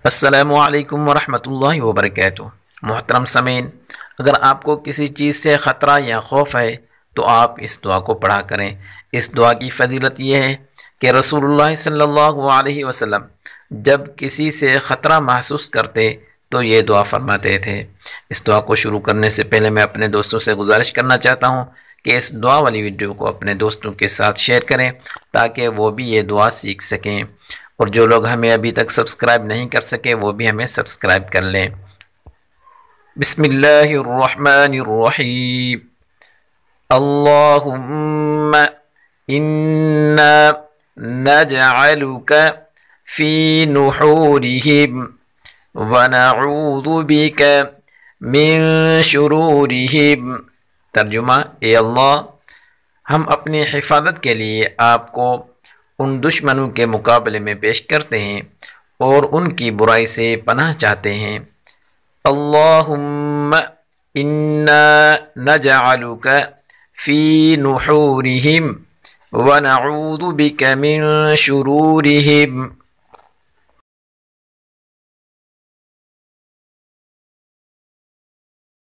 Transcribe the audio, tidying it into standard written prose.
السلام علیکم ورحمۃ اللہ وبرکاتہ۔ محترم سامعین، اگر آپ کو کسی چیز سے خطرہ یا خوف ہے تو آپ اس دعا کو پڑھا کریں۔ اس دعا کی فضیلت یہ ہے کہ رسول اللہ صلی اللہ علیہ وسلم جب کسی سے خطرہ محسوس کرتے تو یہ دعا فرماتے تھے۔ اس دعا کو شروع کرنے سے پہلے میں اپنے دوستوں سے گزارش کرنا چاہتا ہوں کہ اس دعا والی ویڈیو کو اپنے دوستوں کے ساتھ شیئر کریں تاکہ وہ بھی یہ دعا سیکھ سکیں، اور جو لوگ ہمیں ابھی تک سبسکرائب نہیں کر سکے وہ بھی ہمیں سبسکرائب کر لیں۔ بسم اللہ الرحمن الرحیم۔ اللہم انا نجعلک فی نحورہم ونعوذ بک من شرورہم۔ ترجمہ: اے اللہ، ہم اپنی حفاظت کے لیے آپ کو ان دشمنوں کے مقابلے میں پیش کرتے ہیں اور ان کی برائی سے پناہ چاہتے ہیں۔ اللہم انا نجعلک فی نحورہم ونعوذ بک من شرورہم۔